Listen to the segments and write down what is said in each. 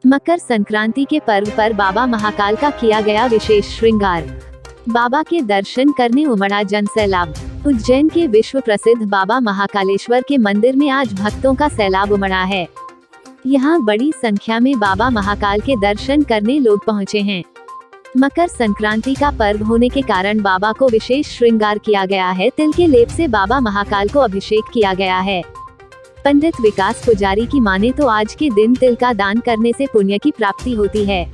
मकर संक्रांति के पर्व पर बाबा महाकाल का किया गया विशेष श्रृंगार। बाबा के दर्शन करने उमड़ा जनसैलाब। उज्जैन के विश्व प्रसिद्ध बाबा महाकालेश्वर के मंदिर में आज भक्तों का सैलाब उमड़ा है। यहाँ बड़ी संख्या में बाबा महाकाल के दर्शन करने लोग पहुँचे हैं। मकर संक्रांति का पर्व होने के कारण बाबा को विशेष श्रृंगार किया गया है। तिल के लेप से बाबा महाकाल को अभिषेक किया गया है। पंडित विकास पुजारी की माने तो आज के दिन तिल का दान करने से पुण्य की प्राप्ति होती है।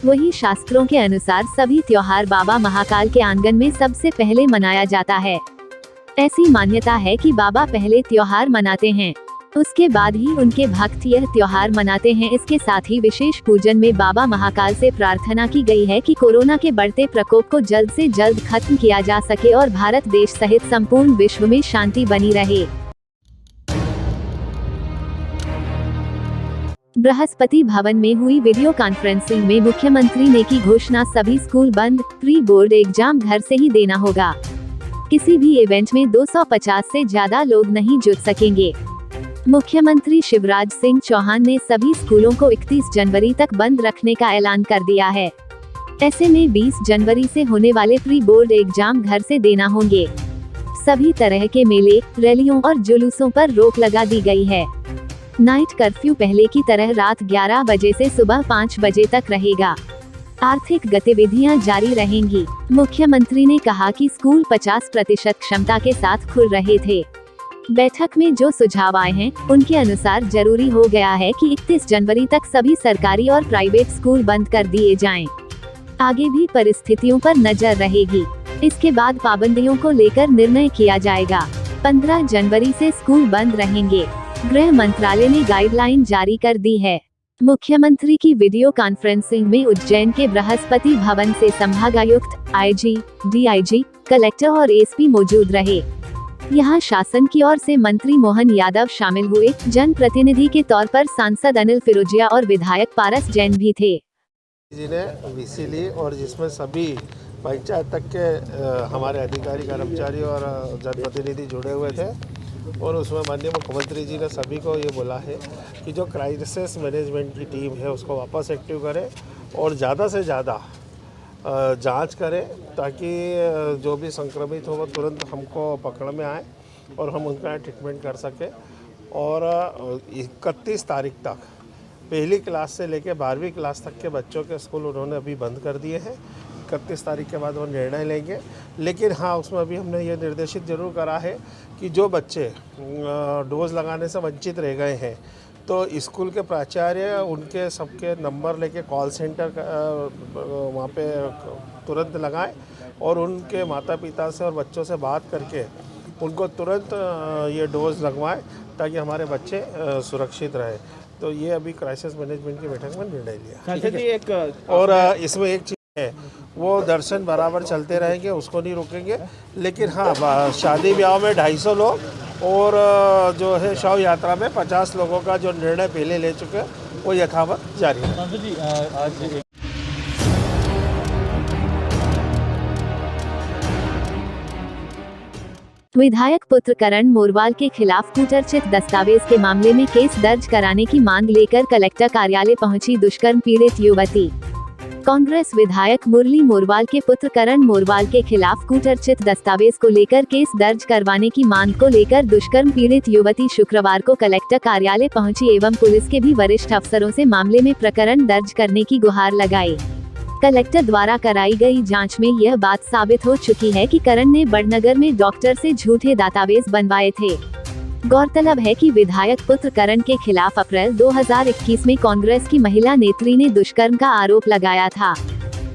वही शास्त्रों के अनुसार सभी त्योहार बाबा महाकाल के आंगन में सबसे पहले मनाया जाता है। ऐसी मान्यता है कि बाबा पहले त्योहार मनाते हैं, उसके बाद ही उनके भक्त यह त्योहार मनाते हैं। इसके साथ ही विशेष पूजन में बाबा महाकाल से प्रार्थना की गई है कि कोरोना के बढ़ते प्रकोप को जल्द से जल्द खत्म किया जा सके और भारत देश सहित संपूर्ण विश्व में शांति बनी रहे। बृहस्पति भवन में हुई वीडियो कॉन्फ्रेंसिंग में मुख्यमंत्री ने की घोषणा, सभी स्कूल बंद, प्री बोर्ड एग्जाम घर से ही देना होगा। किसी भी इवेंट में 250 से ज्यादा लोग नहीं जुट सकेंगे। मुख्यमंत्री शिवराज सिंह चौहान ने सभी स्कूलों को 31 जनवरी तक बंद रखने का ऐलान कर दिया है। ऐसे में 20 जनवरी से होने वाले प्री बोर्ड एग्जाम घर से देना होंगे। सभी तरह के मेले, रैलियों और जुलूसों पर रोक लगा दी गई है। नाइट कर्फ्यू पहले की तरह रात 11 बजे से सुबह 5 बजे तक रहेगा। आर्थिक गतिविधियां जारी रहेंगी। मुख्यमंत्री ने कहा कि स्कूल 50% क्षमता के साथ खुल रहे थे। बैठक में जो सुझाव आए हैं, उनके अनुसार जरूरी हो गया है कि 31 जनवरी तक सभी सरकारी और प्राइवेट स्कूल बंद कर दिए जाएं। आगे भी परिस्थितियों पर नजर रहेगी। इसके बाद पाबंदियों को लेकर निर्णय किया जाएगा। 15 जनवरी से स्कूल बंद रहेंगे। गृह मंत्रालय ने गाइडलाइन जारी कर दी है। मुख्यमंत्री की वीडियो कॉन्फ्रेंसिंग में उज्जैन के बृहस्पति भवन से संभागायुक्त, आईजी, डीआईजी, कलेक्टर और एसपी मौजूद रहे। यहां शासन की ओर से मंत्री मोहन यादव शामिल हुए। जनप्रतिनिधि के तौर पर सांसद अनिल फिरोजिया और विधायक पारस जैन भी थे। जी ने वीसी ली और जिसमें सभी पंचायत तक के हमारे अधिकारी, कर्मचारी और जनप्रतिनिधि जुड़े हुए थे और उसमें माननीय मुख्यमंत्री जी ने सभी को ये बोला है कि जो क्राइसिस मैनेजमेंट की टीम है उसको वापस एक्टिव करें और ज़्यादा से ज़्यादा जांच करें ताकि जो भी संक्रमित हो वो तुरंत हमको पकड़ में आए और हम उनका ट्रीटमेंट कर सकें। और 31 तारीख तक पहली क्लास से लेकर 12वीं क्लास तक के बच्चों के स्कूल उन्होंने अभी बंद कर दिए हैं। 31 तारीख के बाद वो निर्णय लेंगे। लेकिन हाँ, उसमें अभी हमने ये निर्देशित जरूर करा है कि जो बच्चे डोज लगाने से वंचित रह गए हैं तो स्कूल के प्राचार्य उनके सबके नंबर लेके कॉल सेंटर वहाँ पे तुरंत लगाएं और उनके माता पिता से और बच्चों से बात करके उनको तुरंत ये डोज लगवाएं ताकि हमारे बच्चे सुरक्षित रहें। तो ये अभी क्राइसिस मैनेजमेंट की बैठक में निर्णय लिया। और इसमें एक चीज़ है, वो दर्शन बराबर चलते रहेंगे, उसको नहीं रोकेंगे। लेकिन हाँ, शादी ब्याह में 250 लोग और जो है शव यात्रा में 50 लोगों का जो निर्णय पहले ले चुके हैं वो यथावत जारी है। विधायक पुत्र करण मोरवाल के खिलाफ कूटरचित दस्तावेज के मामले में केस दर्ज कराने की मांग लेकर कलेक्टर कार्यालय पहुंची दुष्कर्म पीड़ित युवती। कांग्रेस विधायक मुरली मोरवाल के पुत्र करण मोरवाल के खिलाफ कूटरचित दस्तावेज को लेकर केस दर्ज करवाने की मांग को लेकर दुष्कर्म पीड़ित युवती शुक्रवार को कलेक्टर कार्यालय पहुंची एवं पुलिस के भी वरिष्ठ अफसरों से मामले में प्रकरण दर्ज करने की गुहार लगाई। कलेक्टर द्वारा कराई गई जांच में यह बात साबित हो चुकी है कि करण ने बड़नगर में डॉक्टर से झूठे दस्तावेज बनवाए थे। गौरतलब है कि विधायक पुत्र करण के खिलाफ अप्रैल 2021 में कांग्रेस की महिला नेत्री ने दुष्कर्म का आरोप लगाया था।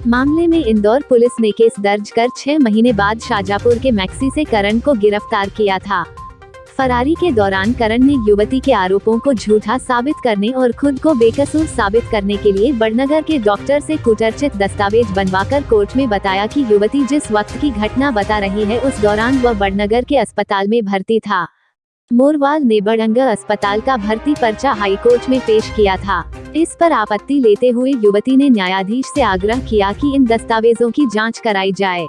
मामले में इंदौर पुलिस ने केस दर्ज कर 6 महीने बाद शाजापुर के मैक्सी से करण को गिरफ्तार किया था। फरारी के दौरान करण ने युवती के आरोपों को झूठा साबित करने और खुद को बेकसूर साबित करने के लिए बड़नगर के डॉक्टर से कूटरचित दस्तावेज बनवाकर कोर्ट में बताया कि युवती जिस वक्त की घटना बता रही है उस दौरान वह बड़नगर के अस्पताल में भर्ती था। मोरवाल ने बड़नगर अस्पताल का भर्ती पर्चा हाईकोर्ट में पेश किया था। इस पर आपत्ति लेते हुए युवती ने न्यायाधीश से आग्रह किया कि इन दस्तावेजों की जांच कराई जाए।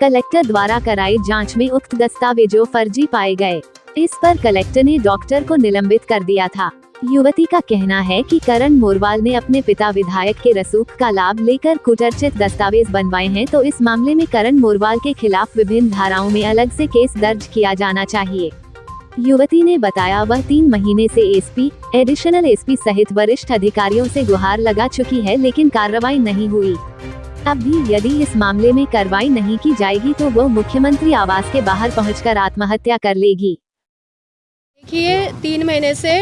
कलेक्टर द्वारा कराई जांच में उक्त दस्तावेजों फर्जी पाए गए। इस पर कलेक्टर ने डॉक्टर को निलंबित कर दिया था। युवती का कहना है कि करण मोरवाल ने अपने पिता विधायक के रसूख का लाभ लेकर कुचर्चित दस्तावेज बनवाए हैं, तो इस मामले में करण मोरवाल के खिलाफ विभिन्न धाराओं में अलग से केस दर्ज किया जाना चाहिए। युवती ने बताया वह 3 महीने से एसपी, एडिशनल एसपी सहित वरिष्ठ अधिकारियों से गुहार लगा चुकी है, लेकिन कार्रवाई नहीं हुई। अब भी यदि इस मामले में कार्रवाई नहीं की जाएगी तो वो मुख्यमंत्री आवास के बाहर पहुंचकर आत्महत्या कर लेगी। देखिए 3 महीने से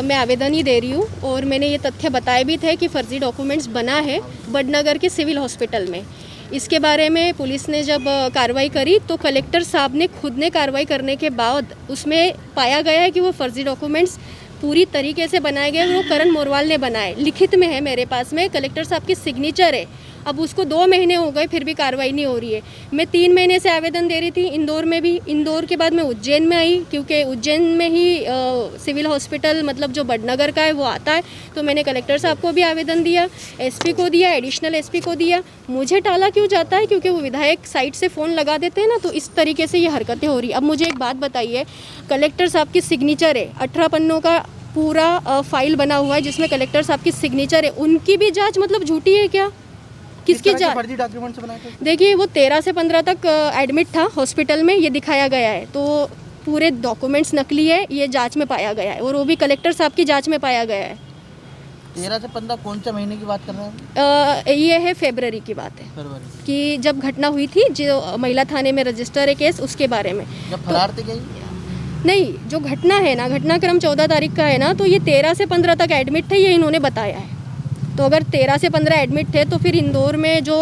मैं आवेदन ही दे रही हूँ और मैंने ये तथ्य बताए भी थे कि फर्जी डॉक्यूमेंट्स बना है बड़नगर के सिविल हॉस्पिटल में। इसके बारे में पुलिस ने जब कार्रवाई करी तो कलेक्टर साहब ने खुद ने कार्रवाई करने के बाद उसमें पाया गया है कि वो फर्जी डॉक्यूमेंट्स पूरी तरीके से बनाए गए, वो करण मोरवाल ने बनाए। लिखित में है मेरे पास में, कलेक्टर साहब की सिग्नेचर है। अब उसको 2 महीने हो गए फिर भी कार्रवाई नहीं हो रही है। मैं 3 महीने से आवेदन दे रही थी इंदौर में भी। इंदौर के बाद मैं उज्जैन में आई क्योंकि उज्जैन में ही सिविल हॉस्पिटल मतलब जो बड़नगर का है वो आता है। तो मैंने कलेक्टर साहब को भी आवेदन दिया, एसपी को दिया, एडिशनल एसपी को दिया। मुझे टाला क्यों जाता है? क्योंकि वो विधायक साइड से फ़ोन लगा देते हैं ना, तो इस तरीके से ये हरकतें हो रही। अब मुझे एक बात बताइए, कलेक्टर साहब की सिग्नेचर है, 18 पन्नों का पूरा फाइल बना हुआ है जिसमें कलेक्टर साहब की सिग्नेचर है। उनकी भी जाँच मतलब झूठी है क्या? किसकी जाँच? फर्जी डॉक्यूमेंट्स बनाए थे? देखिए वो 13 से 15 तक एडमिट था हॉस्पिटल में, ये दिखाया गया है। तो पूरे डॉक्यूमेंट्स नकली है, ये जांच में पाया गया है और वो भी कलेक्टर साहब की जांच में पाया गया है। 13 से 15 कौन सा महीने की बात कर रहे हैं? ये है फरवरी की बात है फरवरी कि जब घटना हुई थी, जो महिला थाने में रजिस्टर है केस, उसके बारे में। जब फरार थे गई? नहीं, जो घटना है ना, घटनाक्रम 14 तारीख का है ना, तो ये 13 से 15 तक एडमिट थे, ये इन्होंने बताया है। तो अगर 13 से 15 एडमिट थे तो फिर इंदौर में जो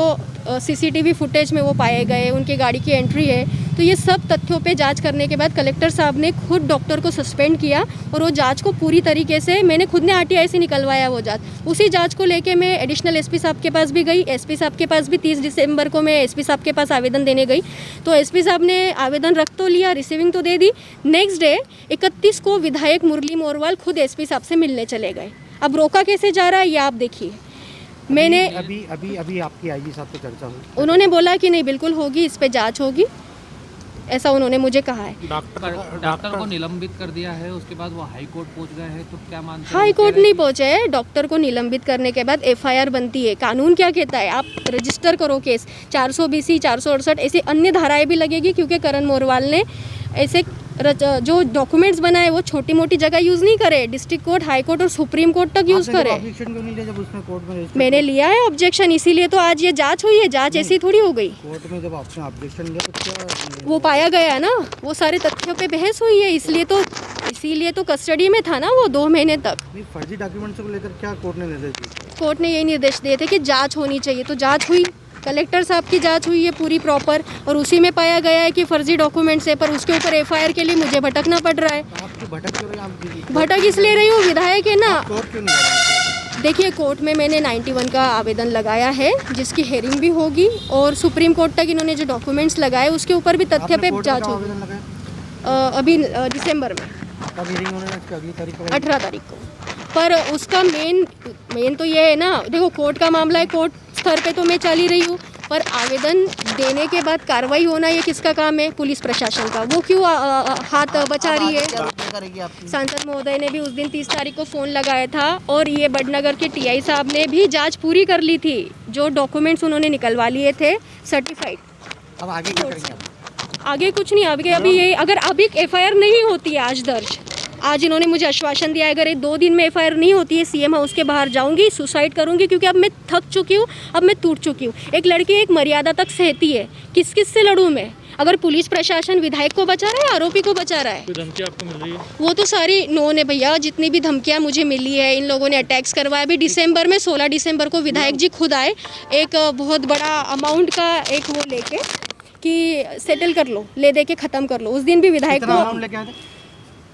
सीसीटीवी फुटेज में वो पाए गए, उनकी गाड़ी की एंट्री है, तो ये सब तथ्यों पे जांच करने के बाद कलेक्टर साहब ने खुद डॉक्टर को सस्पेंड किया और वो जांच को पूरी तरीके से, मैंने खुद ने आरटीआई से निकलवाया वो जांच। उसी जांच को लेके मैं एडिशनल एसपी साहब के पास भी गई, एसपी साहब के पास भी 30 दिसंबर को मैं एसपी साहब के पास आवेदन देने गई। तो एसपी साहब ने आवेदन रख तो लिया, रिसीविंग तो दे दी। नेक्स्ट डे 31 को विधायक मुरली मोरवाल खुद एसपी साहब से मिलने चले गए। अब रोका कैसे जा रहा है ये आप देखिए। मैंने अभी आपकी आईजी साहब से चर्चा हुई, उन्होंने बोला कि नहीं बिल्कुल होगी, इस पे जांच होगी, ऐसा उन्होंने मुझे कहा है। डॉक्टर को निलंबित कर दिया है, उसके बाद वो हाई कोर्ट पहुंच गए हैं, तो क्या मानते हैं? हाई कोर्ट नहीं पहुंचे हैं। डॉक्टर को निलंबित करने के बाद एफआईआर बनती है। कानून क्या कहता है? आप रजिस्टर करो केस, 420, 468 ऐसी अन्य धाराएं भी लगेगी, क्योंकि करण मोरवाल ने ऐसे जो डॉक्यूमेंट्स बनाए वो छोटी मोटी जगह यूज़ नहीं करे, डिस्ट्रिक्ट कोर्ट, हाई कोर्ट और सुप्रीम कोर्ट तक यूज़ करे। जब उसमें कोर्ट में मैंने लिया है ऑब्जेक्शन, इसीलिए तो आज ये जांच हुई है। जांच ऐसी थोड़ी हो गई। कोर्ट में जब आपने ऑब्जेक्शन लिया तो क्या वो पाया गया ना, वो सारे तथ्यों पे बहस हुई है, इसीलिए तो कस्टडी में था ना वो 2 महीने तक। नहीं, फर्जी डॉक्यूमेंट्स को लेकर क्या कोर्ट ने निर्देश दिए? कोर्ट ने यही निर्देश दिए थे कि जांच होनी चाहिए, तो जांच हुई, कलेक्टर साहब की जांच हुई है पूरी प्रॉपर, और उसी में पाया गया है कि फर्जी डॉक्यूमेंट्स है, पर उसके ऊपर एफआईआर के लिए मुझे भटकना पड़ रहा है। आपकी भटक क्यों रही? आप भटक इसलिए रही हूँ, विधायक है ना। कोर्ट क्यों नहीं जा रहे? देखिए कोर्ट में मैंने 91 का आवेदन लगाया है, जिसकी हेयरिंग भी होगी, और सुप्रीम कोर्ट तक इन्होंने जो डॉक्यूमेंट्स लगाए उसके ऊपर भी तथ्य पे जाँच होगी। अभी दिसंबर में, कब हियरिंग होने है? अगली तारीख को, 18 तारीख को। पर उसका मेन तो ये है ना, देखो कोर्ट का मामला है, कोर्ट स्तर पे तो मैं चल ही रही हूँ, पर आवेदन देने के बाद कार्रवाई होना ये किसका काम है? पुलिस प्रशासन का। वो क्यों हाथ बचा रही है? सांसद महोदय ने भी उस दिन 30 तारीख को फ़ोन लगाया था, और ये बड़नगर के टीआई साहब ने भी जांच पूरी कर ली थी, जो डॉक्यूमेंट्स उन्होंने निकलवा लिए थे सर्टिफाइड। अब आगे क्या करेंगे आप? आगे कुछ नहीं, अभी ये अगर अभी एफआईआर नहीं होती है आज दर्ज, आज इन्होंने मुझे आश्वासन दिया है, अगर 2 दिन में एफआईआर नहीं होती है, सीएम हाउस के बाहर जाऊंगी, सुसाइड करूंगी, क्योंकि अब मैं थक चुकी हूँ, अब मैं टूट चुकी हूँ। एक लड़की एक मर्यादा तक सहती है, किस किस से लड़ूँ मैं? अगर पुलिस प्रशासन विधायक को बचा रहा है, आरोपी को बचा रहा है? कोई धमकी आपको मिल रही है? वो तो सारी नॉन है भैया, जितनी भी धमकियाँ मुझे मिली है, इन लोगों ने अटैक्स करवाया। अभी दिसंबर में 16 दिसंबर को विधायक जी खुद आए, एक बहुत बड़ा अमाउंट का एक वो लेके कि सेटल कर लो, ले दे के ख़त्म कर लो। उस दिन भी विधायक को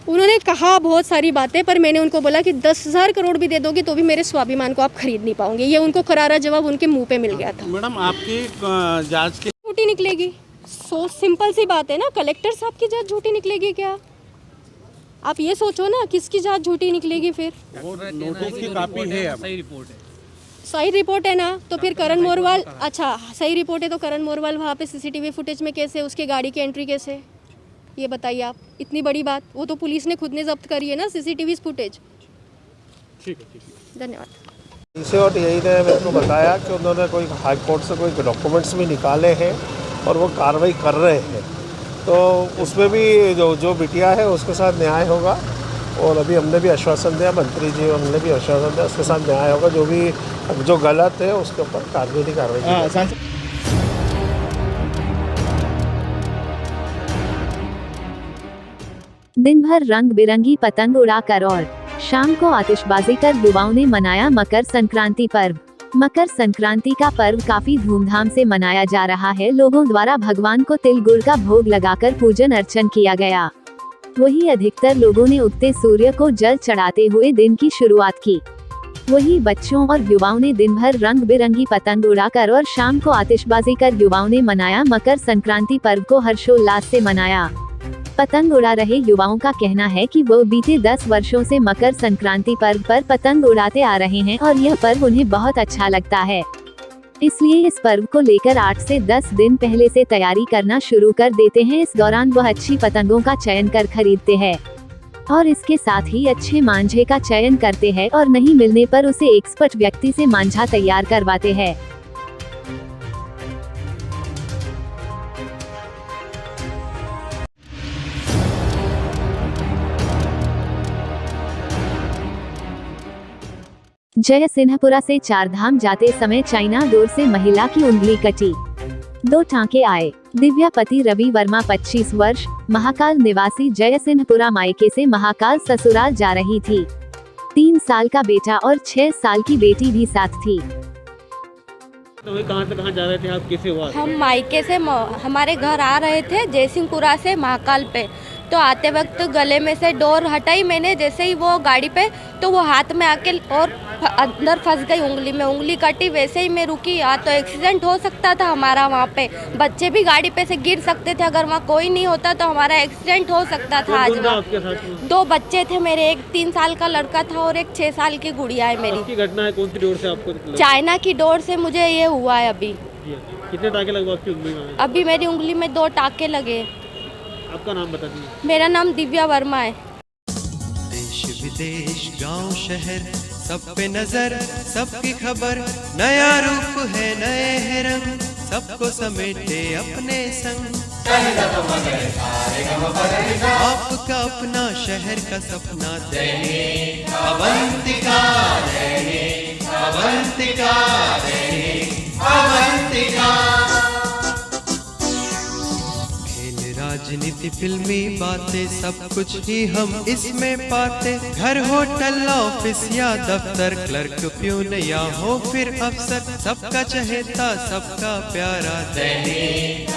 उन्होंने कहा बहुत सारी बातें, पर मैंने उनको बोला कि 10,000 करोड़ भी दे दोगे तो भी मेरे स्वाभिमान को आप खरीद नहीं पाओगे। ये उनको करारा जवाब उनके मुंह पे मिल गया था। मैडम आपकी जांच की झूठी निकलेगी, सो सिंपल सी बात है ना। कलेक्टर साहब की जांच झूठी निकलेगी क्या? आप ये सोचो ना, किसकी जांच झूठी निकलेगी फिर? नोटिस की कॉपी है, सही रिपोर्ट है। सही रिपोर्ट है ना, तो फिर करण मोरवाल, अच्छा सही रिपोर्ट है तो करण मोरवाल वहाँ पे सीसीटीवी फुटेज में कैसे, उसके गाड़ी की एंट्री कैसे, ये बताइए आप। इतनी बड़ी बात, वो तो पुलिस ने खुद ने जब्त करी है ना सीसीटीवी फुटेज। धन्यवाद। इसे और यही ने मेरे को बताया कि उन्होंने कोई हाई कोर्ट से कोई डॉक्यूमेंट्स भी निकाले हैं और वो कार्रवाई कर रहे हैं, तो उसमें भी जो बिटिया है उसके साथ न्याय होगा। और अभी हमने भी आश्वासन दिया, मंत्री जी हमने भी आश्वासन दिया, उसके साथ न्याय होगा। जो गलत है उसके ऊपर कार्रवाई की जाएगी। दिन भर रंग बिरंगी पतंग उड़ाकर और शाम को आतिशबाजी कर युवाओं ने मनाया मकर संक्रांति पर्व। मकर संक्रांति का पर्व काफी धूमधाम से मनाया जा रहा है। लोगों द्वारा भगवान को तिल गुड़ का भोग लगाकर पूजन अर्चन किया गया। वहीं अधिकतर लोगों ने उगते सूर्य को जल चढ़ाते हुए दिन की शुरुआत की। वहीं बच्चों और युवाओं ने दिन भर रंग बिरंगी पतंग उड़ाकर और शाम को आतिशबाजी कर युवाओं ने मनाया मकर संक्रांति पर्व को हर्षोल्लास से मनाया। पतंग उड़ा रहे युवाओं का कहना है कि वो बीते 10 वर्षों से मकर संक्रांति पर्व पर पतंग उड़ाते आ रहे हैं और यह पर्व उन्हें बहुत अच्छा लगता है। इसलिए इस पर्व को लेकर 8 से 10 दिन पहले से तैयारी करना शुरू कर देते हैं। इस दौरान वह अच्छी पतंगों का चयन कर खरीदते हैं और इसके साथ ही अच्छे मांझे का चयन करते हैं और नहीं मिलने पर उसे एक्सपर्ट व्यक्ति से मांझा तैयार करवाते हैं। जय सिन्हपुरा से चारधाम जाते समय चाइना डोर से महिला की उंगली कटी, 2 टांके आए। दिव्या पति रवि वर्मा 25 वर्ष, महाकाल निवासी जय सिन्हपुरा मायके से महाकाल ससुराल जा रही थी। 3 साल का बेटा और 6 साल की बेटी भी साथ थी। तो कहाँ से कहाँ जा रहे थे आप, कैसे हुआ? हम मायके से हमारे घर आ रहे थे जयसिंहपुरा से महाकाल पे, तो आते वक्त गले में से डोर हटाई मैंने, जैसे ही वो गाड़ी पे तो वो हाथ में आके और अंदर फंस गई उंगली में, उंगली कटी। वैसे ही मैं रुकी, या तो एक्सीडेंट हो सकता था हमारा, वहाँ पे बच्चे भी गाड़ी पे से गिर सकते थे। अगर वहाँ कोई नहीं होता तो हमारा एक्सीडेंट हो सकता था। आज आपके साथ 2 बच्चे थे मेरे, एक 3 साल का लड़का था और एक 6 साल की गुड़िया है मेरी। आपकी घटना है, कौन सी डोर से आपको? चाइना की डोर से मुझे ये हुआ है। अभी कितने टाके लगे आपकी उंगली में? अभी मेरी उंगली में 2 टाके लगे। आपका नाम बता दीजिए। मेरा नाम दिव्या वर्मा है। देश विदेश गांव शहर सब पे नजर, सबकी खबर, नया रूप है नए है रंग, सबको समेटे अपने संग। आपका अपना शहर का सपना दैनिक अवंतिका, दैनिक अवंतिका, दैनिक अवंतिका। राजनीति फिल्मी बातें सब कुछ ही हम इसमें पाते। घर होटल ऑफिस या दफ्तर, क्लर्क प्यून या हो फिर अफसर, सबका चहेता सबका प्यारा दैनिक